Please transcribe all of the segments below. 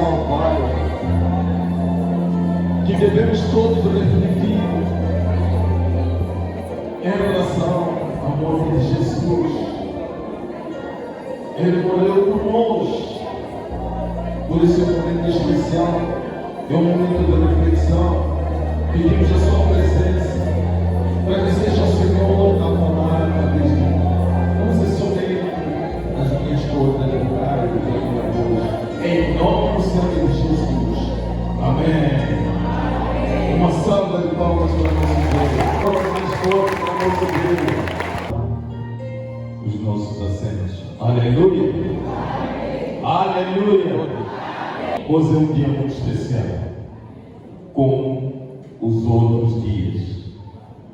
especial, Pai, que devemos todos refletir em relação ao amor de Jesus. Ele morreu por nós. Por isso é um momento especial, é um momento de reflexão. Pedimos a sua presença para que seja o Senhor a morar na vez de nós. Use somente as minhas cordas de lugar e de hoje. Em nome do Senhor Jesus. Amém. Uma salva de palmas para nosso Deus. Palmas mais forte para nosso Deus. Os nossos assentos. Aleluia. Aleluia. Hoje é um dia muito especial, como os outros dias,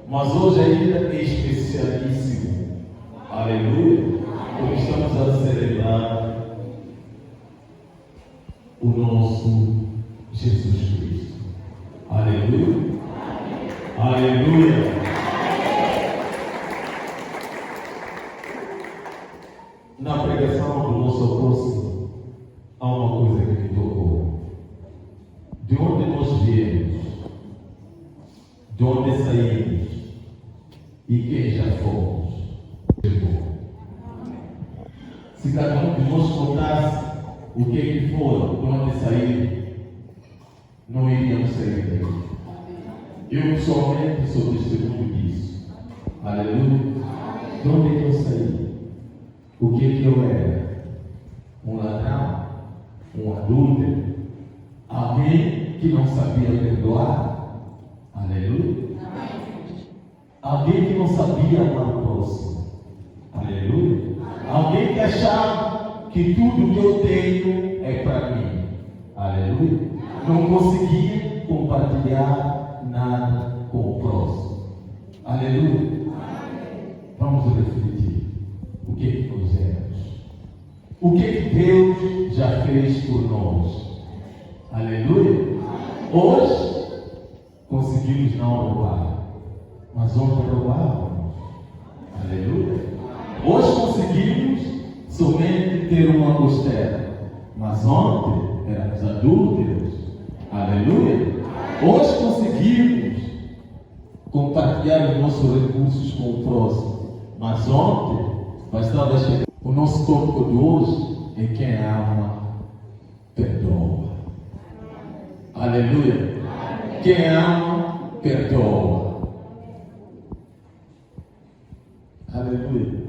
mas hoje ainda é especialíssimo. Aleluia. Porque estamos a celebrar o nosso Jesus Cristo. Aleluia. Aleluia. Na pregação do nosso apóstolo, há uma coisa que me tocou. De onde nós viemos, de onde saímos e quem já fomos. Se cada um de nós contasse o que for, de onde sair, não iríamos sair daqui. Eu pessoalmente sou testemunho disso. Aleluia. De onde é que eu saí? O que eu era? Um ladrão? Um adúltero? Alguém que não sabia perdoar? Aleluia. Alguém que não sabia amar o próximo? Aleluia. Alguém que achava que tudo que eu tenho é para mim? Aleluia. Não conseguia compartilhar nada com o próximo? Aleluia. Vamos refletir. O que nós éramos? O que Deus já fez por nós? Aleluia. Hoje conseguimos não roubar, mas ontem roubávamos. Aleluia. Hoje conseguimos somente ter uma costela, mas ontem éramos adúlteros. Aleluia. Hoje conseguimos compartilhar os nossos recursos com o próximo, mas ontem bastava chegar. O nosso tópico de hoje é: quem ama, perdoa. Aleluia. Quem ama, perdoa. Aleluia.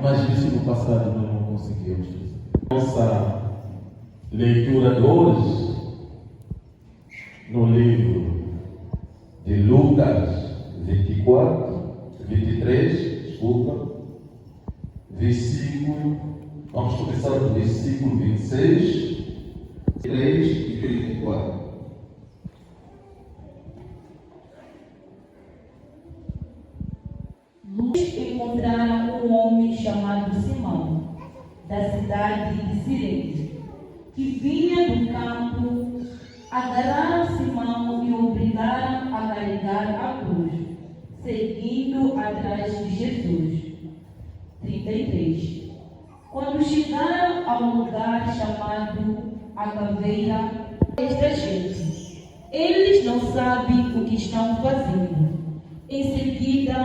Mas isso no passado nós não conseguimos. Nossa leitura de hoje, no livro de Lucas 23, versículo, vamos começar do versículo 26, 3 e 34. Luz encontraram um homem chamado Simão, da cidade de Cirene, que vinha do campo. Agarraram Simão e o obrigaram a carregar a cruz, seguindo atrás de Jesus. 33. Quando chegaram a um lugar chamado a Caveira, esta gente, eles não sabem o que estão fazendo. Em seguida,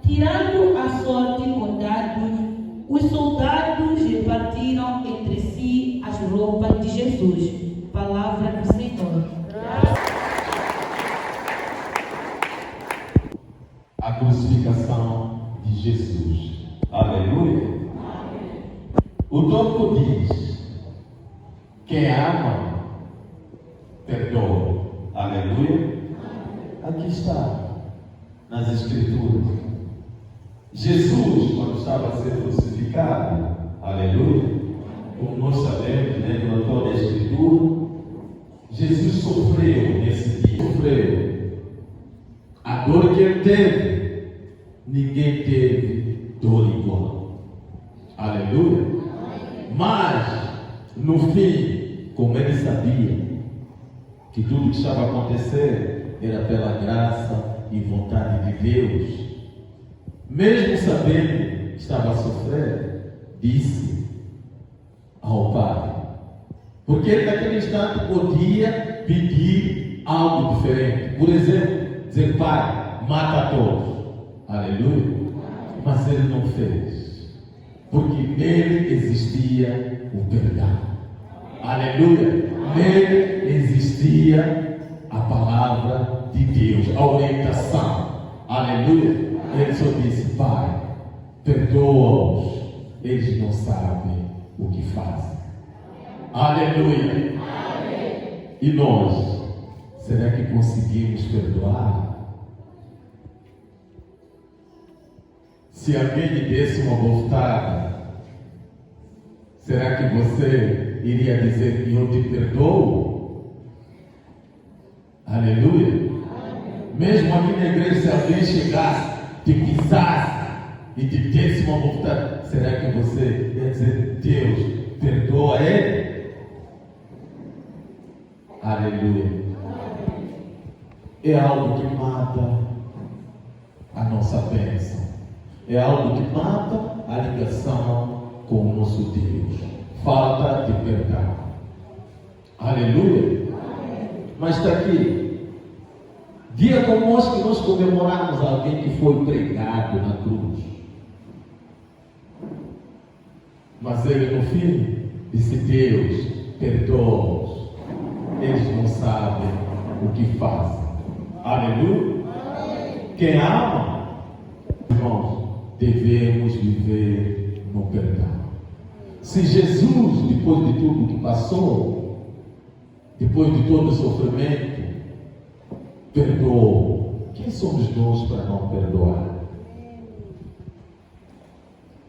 tirando a sorte com dados, os soldados repartiram entre si as roupas de Jesus. Palavra do Senhor. A crucificação de Jesus. Aleluia. O tópico diz: quem ama, perdoa. Aleluia. Aqui está, nas Escrituras. Jesus, quando estava a ser crucificado, aleluia, como nós sabemos, dentro de toda a Escritura, Jesus sofreu nesse dia. Sofreu. A dor que ele teve, ninguém teve dor igual. Aleluia. Mas, no fim, como ele sabia que tudo que estava a acontecer era pela graça e vontade de Deus, mesmo sabendo que estava a sofrer, disse ao Pai: Porque ele naquele instante podia pedir algo diferente. Por exemplo, dizer: Pai, mata todos. Aleluia. Mas ele não fez. Porque nele existia o perdão. Aleluia. Nele existia a palavra de Deus, a orientação. Aleluia. Ele só disse: Pai, perdoa-os, eles não sabem o que fazem. Aleluia. E nós, será que conseguimos perdoar? Se alguém lhe desse uma bofetada, será que você iria dizer: eu te perdoo? Aleluia. Mesmo aqui na igreja, se alguém chegasse, te pisasse e te desse uma bofetada, será que você ia dizer: Deus, perdoa ele? Aleluia. É algo que mata a nossa bênção. É algo que mata a ligação com o nosso Deus. Falta de perdão. Aleluia. Mas está aqui. Dia como hoje que nós comemoramos alguém que foi pregado na cruz. Mas ele no fim disse: Deus, perdoa-os. Eles não sabem o que fazem. Aleluia. Quem ama, irmãos, devemos viver no perdão. Se Jesus, depois de tudo que passou, depois de todo o sofrimento, perdoou, quem somos nós para não perdoar?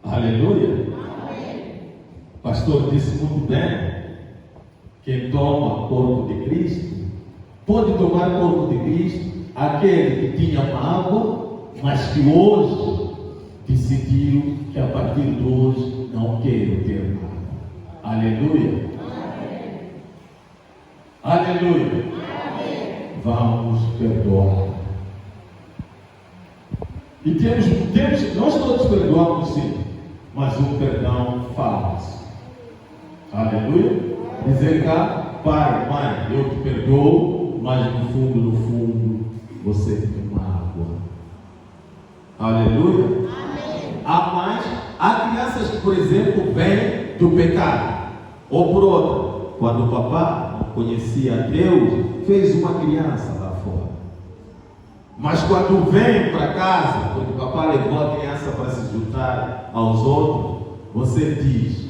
Aleluia. O pastor disse muito bem: quem toma corpo de Cristo, pode tomar corpo de Cristo aquele que tinha mágoa, mas que hoje decidiu que a partir de hoje não quer ter nada. Aleluia. Aleluia. Vamos perdoar. E nós todos perdoamos sim, mas um perdão falso. Aleluia. Dizer cá: Pai, mãe, eu te perdoo, mas no fundo, você tem mágoa. Aleluia. Há crianças que, por exemplo, vêm do pecado. Ou por outra, quando o papá não conhecia Deus, fez uma criança lá fora. Mas quando vem para casa, quando o papá levou a criança para se juntar aos outros, você diz: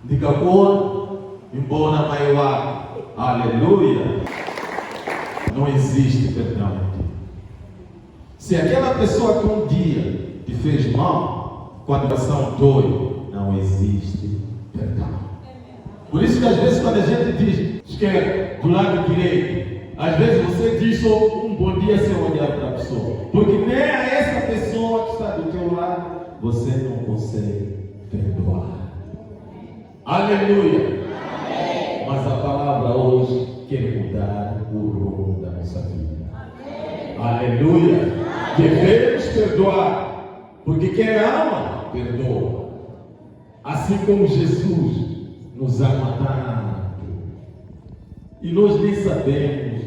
diga quando, embora maior. Aleluia. Não existe perdão aqui. Se aquela pessoa que um dia te fez mal, com a coração dói, não existe perdão. Por isso que às vezes quando a gente diz esquerda, do lado direito, às vezes você diz só um bom dia sem olhar para a pessoa. Porque nem a essa pessoa que está do teu lado, você não consegue perdoar. Aleluia. Mas a palavra hoje quer mudar o rumo da nossa vida. Aleluia. Devemos perdoar, porque quem ama, perdoa. Assim como Jesus nos ama tanto. E nós nem sabemos,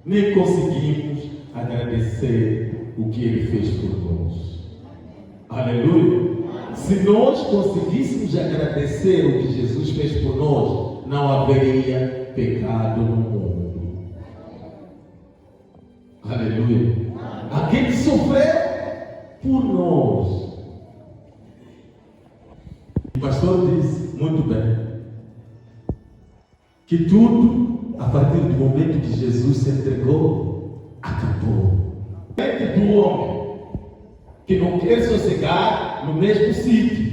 nem conseguimos agradecer o que Ele fez por nós. Aleluia. Se nós conseguíssemos agradecer o que Jesus fez por nós, não haveria pecado no mundo. Aleluia. Aquele sofreu por nós. O pastor disse muito bem que tudo, a partir do momento que Jesus se entregou, acabou. Do homem que não quer sossegar no mesmo sítio.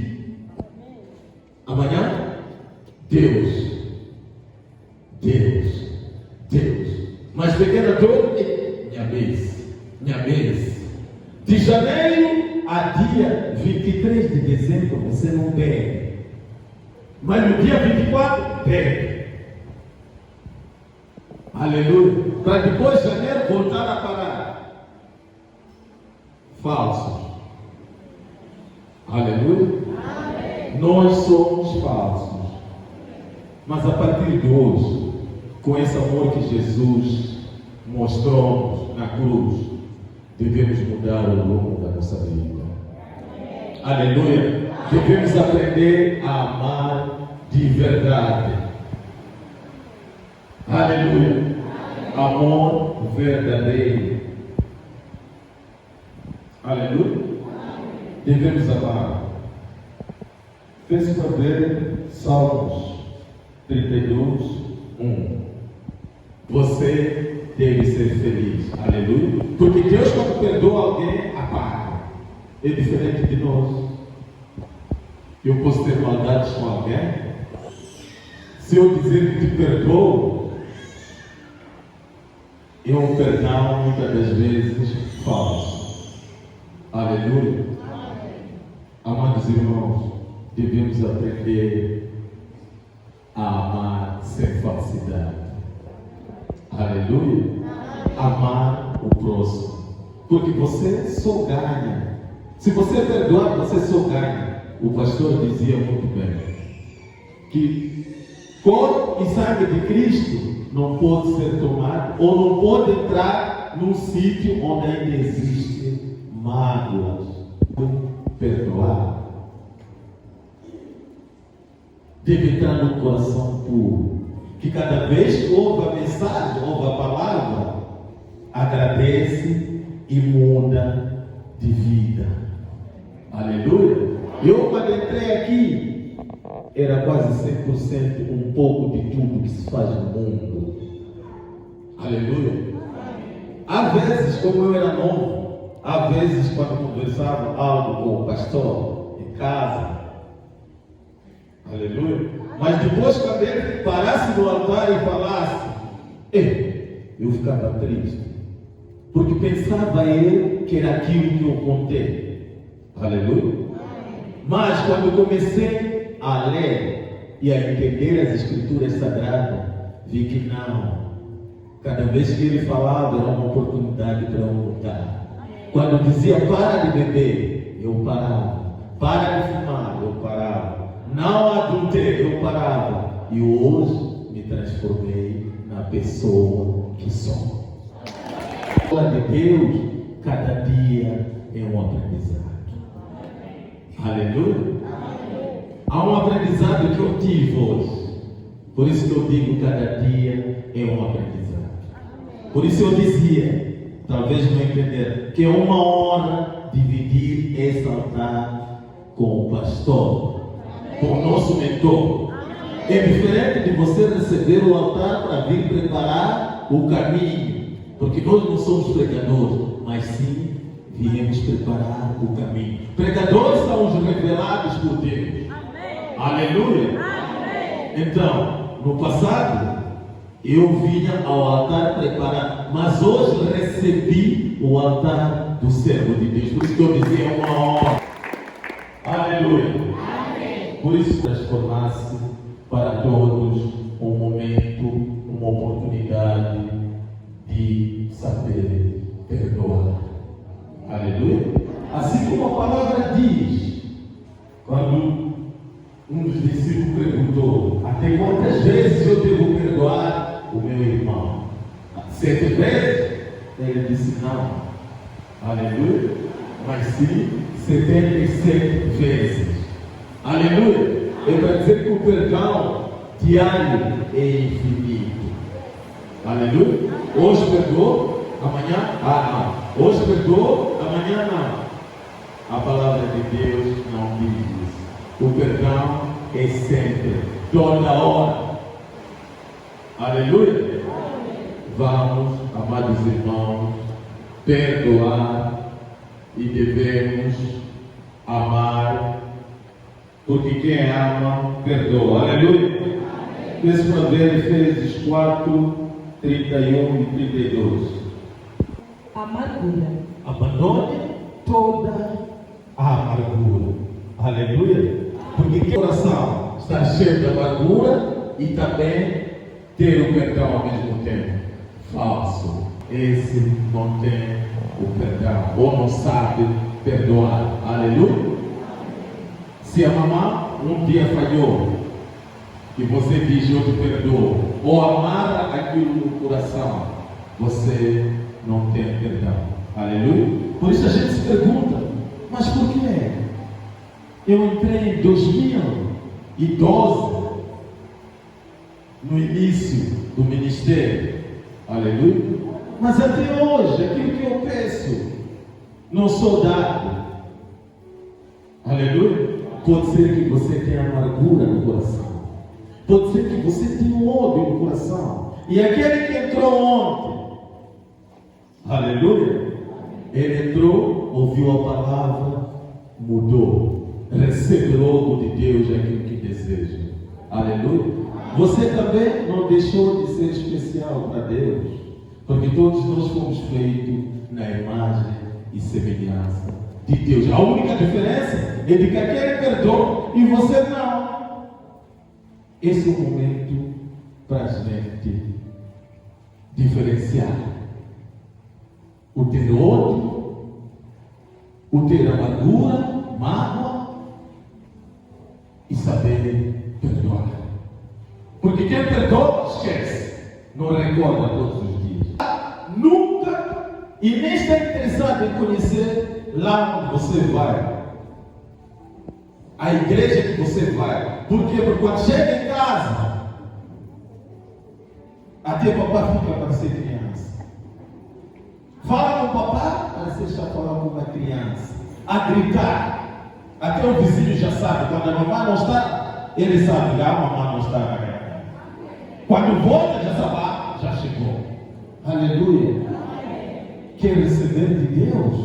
Amanhã, Deus. Mas pequena dor, minha vez. De janeiro a dia 23 de dezembro você não bebe. Mas no dia 24, bebe. Aleluia. Para depois de janeiro voltar a parar. Falsos. Aleluia. Amém. Nós somos falsos. Mas a partir de hoje, com esse amor que Jesus mostrou na cruz, devemos mudar o rumo da nossa vida. Aleluia! Devemos aprender a amar de verdade. Aleluia! Amor verdadeiro. Aleluia! Devemos amar. Fez para ver Salmos 32, 1. Você deve ser feliz. Aleluia! Porque Deus, quando perdoa alguém, apaga. É diferente de nós. Eu posso ter maldades com alguém. Se eu dizer que te perdoo, é um perdão muitas das vezes falso. Aleluia! Amados irmãos, devemos aprender a amar sem falsidade. Aleluia! Amar o próximo. Porque você só ganha. Se você perdoar, você só ganha. O pastor dizia muito bem que corpo e sangue de Cristo não pode ser tomado ou não pode entrar num sítio onde ainda existe mágoas. Perdoar deve entrar no coração puro, que cada vez que ouve a mensagem, ouve a palavra, agradece e muda de vida. Aleluia! Eu, quando entrei aqui, era quase 100% um pouco de tudo que se faz no mundo. Aleluia! Há vezes, como eu era novo, há vezes quando conversava algo com o pastor em casa, aleluia! Mas depois, quando ele parasse no altar e falasse, eu ficava triste, porque pensava eu que era aquilo que eu contei. Aleluia! Mas quando comecei a ler e a entender as Escrituras Sagradas, vi que não. Cada vez que ele falava era uma oportunidade para eu mudar. Quando dizia para de beber, eu parava. Para de fumar, eu parava. Não adultério, eu parava. E hoje me transformei na pessoa que sou. A palavra de Deus, cada dia é um aprendizado. Aleluia! Há um aprendizado que eu tive hoje. Por isso que eu digo, cada dia é um aprendizado. Por isso eu dizia, talvez não entenderam, que é uma honra dividir esse altar com o pastor, com o nosso mentor. É diferente de você receber o altar para vir preparar o caminho, porque nós não somos pregadores, mas sim viemos preparar o caminho. Pregadores são os revelados por Deus. Amém. Aleluia! Amém. Então, no passado, eu vinha ao altar preparar, mas hoje recebi o altar do servo de Deus. Por isso que eu dizia, é uma honra. Aleluia! Amém. Por isso, transformar-se para todos um momento, uma oportunidade de saber perdoar. Aleluia! Assim como a palavra diz, quando um dos discípulos perguntou, até quantas vezes eu devo perdoar o meu irmão? 7 vezes? Ele disse não. Aleluia! Mas sim 77 vezes. Aleluia! É para dizer que o perdão diário é infinito. Aleluia! Hoje perdoou, amanhã não. Hoje perdoou, amanhã não. A palavra de Deus não diz isso. O perdão é sempre, toda hora. Aleluia! Vamos, amados irmãos, perdoar e devemos amar, porque quem ama, perdoa. Aleluia! Deixa eu ver Efésios 4, 31 e 32. Amargura. Abandone toda a amargura. Aleluia! Porque o coração está cheio de amargura e também ter o perdão ao mesmo tempo. Falso. Esse não tem o perdão, ou não sabe perdoar. Aleluia! Se a mamãe um dia falhou, que você diz eu te perdoo, ou amarra aquilo no coração, você não tem perdão. Aleluia? Por isso a gente se pergunta, mas por que? Eu entrei em 2012, no início do ministério, aleluia, mas até hoje, aquilo que eu peço, não sou dado, aleluia. Pode ser que você tenha amargura no coração, pode ser que você tenha ódio no coração, e aquele que entrou ontem, aleluia, ele entrou, ouviu a palavra, mudou, recebe logo de Deus aquilo que deseja, aleluia. Você também não deixou de ser especial para Deus, porque todos nós fomos feitos na imagem e semelhança de Deus. A única diferença é de que aquele perdoa e você não. Esse é o momento para a gente diferenciar o ter ódio, o ter amargura, mágoa e saber perdoar. Porque quem perdoa, esquece, não recorda todos os dias. Nunca, e nem está interessado em conhecer lá onde você vai, a igreja que você vai. Por quê? Porque quando chega em casa, até papai fica para ser criança. Fala com o papai, parece que está falando com uma criança. A gritar, até o vizinho já sabe, quando a mamãe não está, ele sabe que a mamãe não está na casa. Quando volta, já sabe, já chegou. Aleluia. Quer receber de Deus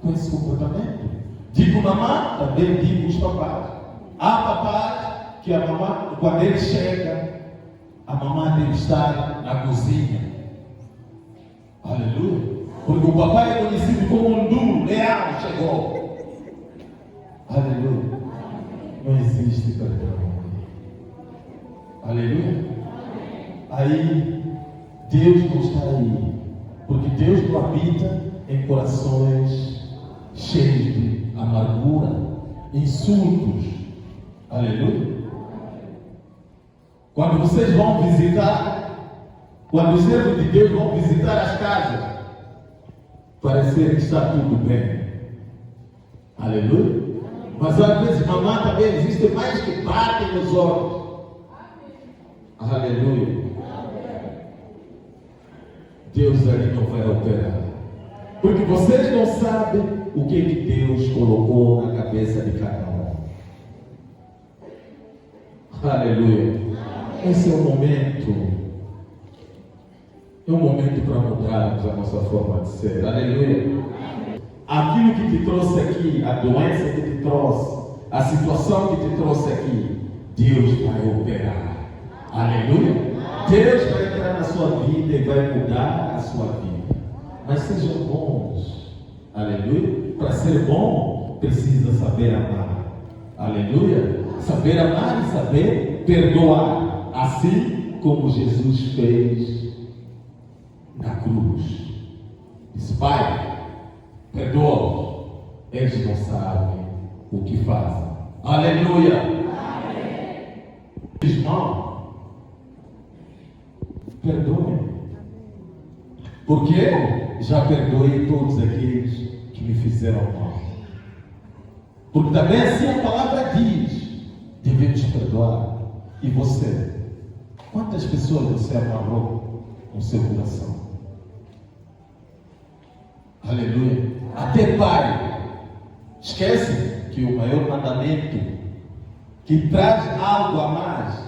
com esse comportamento? Digo mamãe, também digo os papais. Há papais que a mamãe, quando ele chega, a mamãe deve estar na cozinha. Aleluia. Porque o papai é conhecido como um duro, leal, chegou. Aleluia. Não existe perdão. Aleluia. Aí, Deus não está aí. Porque Deus não habita em corações cheios de amargura, insultos. Aleluia. Quando vocês vão visitar, quando os servos de Deus vão visitar as casas, parecer que está tudo bem. Aleluia. Mas às vezes, mamãe também existe mais que batem nos olhos. Aleluia. Deus ali não vai operar. Porque vocês não sabem o que Deus colocou na cabeça de cada um. Aleluia. Esse é o momento. É um momento para mudarmos a nossa forma de ser. Aleluia. Aquilo que te trouxe aqui, a doença que te trouxe, a situação que te trouxe aqui, Deus vai operar. Aleluia. Deus vai entrar na sua vida e vai mudar a sua vida. Mas sejam bons. Aleluia. Para ser bom, precisa saber amar. Aleluia. Saber amar e saber perdoar. Assim como Jesus fez na cruz. Disse: Pai, perdoa-os, eles não sabem o que fazem. Aleluia. Irmão, perdoe, porque eu já perdoei todos aqueles que me fizeram mal. Porque também assim a palavra diz: devemos perdoar. E você? Quantas pessoas você amarrou no seu coração? Aleluia. Até pai. Esquece que o maior mandamento que traz algo a mais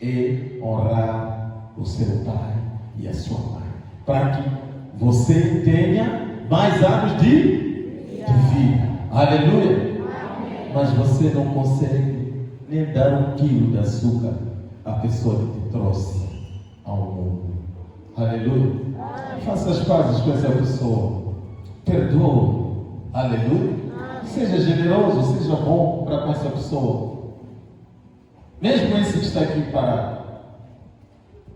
é honrar o seu pai e a sua mãe, para que você tenha mais anos de vida. Aleluia. Mas você não consegue nem dar 1 quilo de açúcar à pessoa que te trouxe ao mundo. Aleluia. Faça as pazes com essa pessoa. Perdoe. Aleluia. Seja generoso, seja bom para com essa pessoa. Mesmo esse que está aqui parado.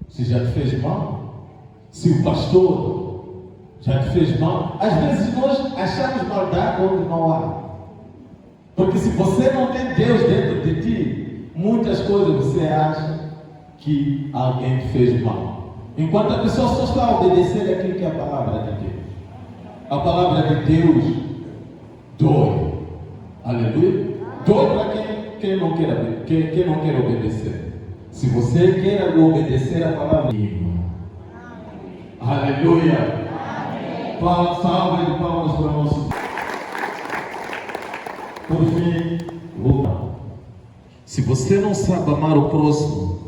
Se já te fez mal, se o pastor já te fez mal, às vezes nós achamos maldade onde não há. Porque se você não tem Deus dentro de ti, muitas coisas você acha que alguém te fez mal, enquanto a pessoa só está a obedecer aquilo que é a palavra de Deus. A palavra de Deus dói. Aleluia. Dói para quem não quer obedecer. Se você quer obedecer a palavra de Deus, aleluia. Salve de palmas para o nosso. Por fim, se você não sabe amar o próximo,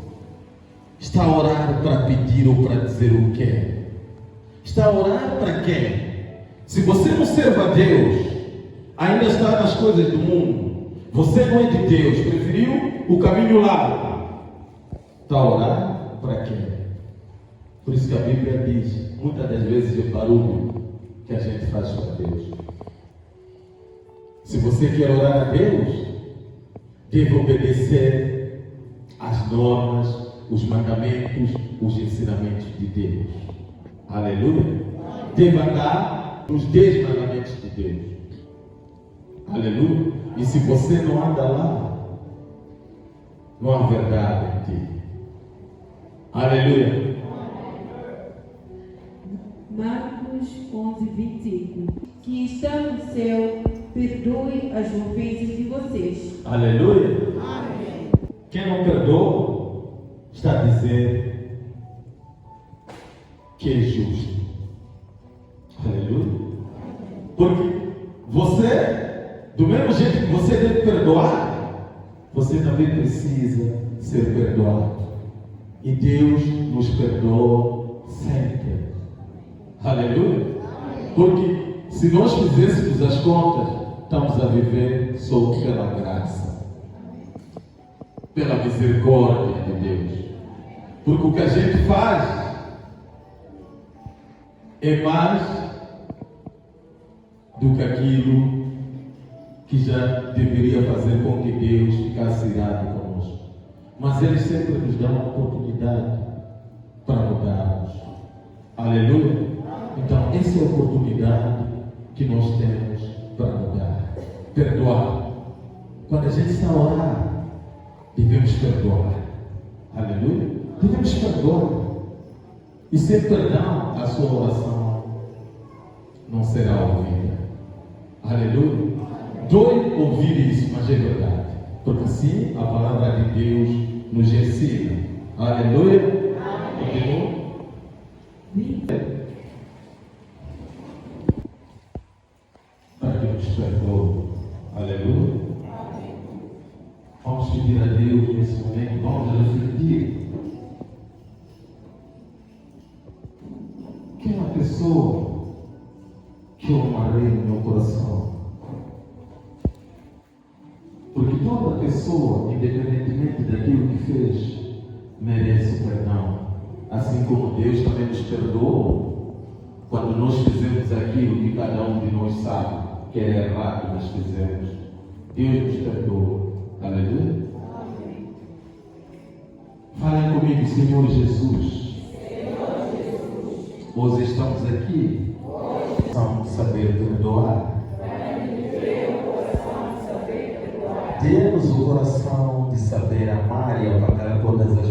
está a orar para pedir ou para dizer o quê? Está a orar para quem? Se você não serve a Deus, ainda está nas coisas do mundo, você não é de Deus, preferiu o caminho largo, está a orar para quem? Por isso que a Bíblia diz, muitas das vezes é barulho que a gente faz para Deus. Se você quer orar a Deus, deve obedecer às normas, os mandamentos, os ensinamentos de Deus. Aleluia. Deve andar nos 10 mandamentos de Deus. Aleluia. E se você não anda lá, não há verdade em ti. Aleluia. Marcos 11:25. Que está no céu, perdoe as ofensas de vocês. Aleluia. Amém. Quem não perdoa, está a dizer que é justo. Aleluia. Porque você, do mesmo jeito que você deve perdoar, você também precisa ser perdoado. E Deus nos perdoa sempre. Aleluia. Porque se nós fizéssemos as contas, estamos a viver só pela graça, pela misericórdia de Deus. Porque o que a gente faz é mais do que aquilo que já deveria fazer com que Deus ficasse irado conosco. Mas Ele sempre nos dá uma oportunidade para mudarmos. Aleluia. Então, essa é a oportunidade que nós temos para mudar. Perdoar. Quando a gente está a orar, devemos perdoar. Aleluia. Devemos perdoar. E sem perdão, a sua oração não será ouvida. Aleluia. Dói ouvir isso, mas é verdade. Porque assim a palavra de Deus nos ensina. Aleluia. Continua. Para que nos perdoe. Aleluia. Vamos pedir a Deus nesse momento, vamos refletir. Que é uma pessoa que eu amarei no meu coração. Porque toda pessoa, independentemente daquilo que fez, merece o perdão. Assim como Deus também nos perdoou quando nós fizemos aquilo que cada um de nós sabe que é errado que nós fizemos. Deus nos perdoou. Aleluia. Falem comigo, Senhor Jesus. Hoje estamos aqui para saber perdoar. Dê-nos o coração de saber amar e apagar todas as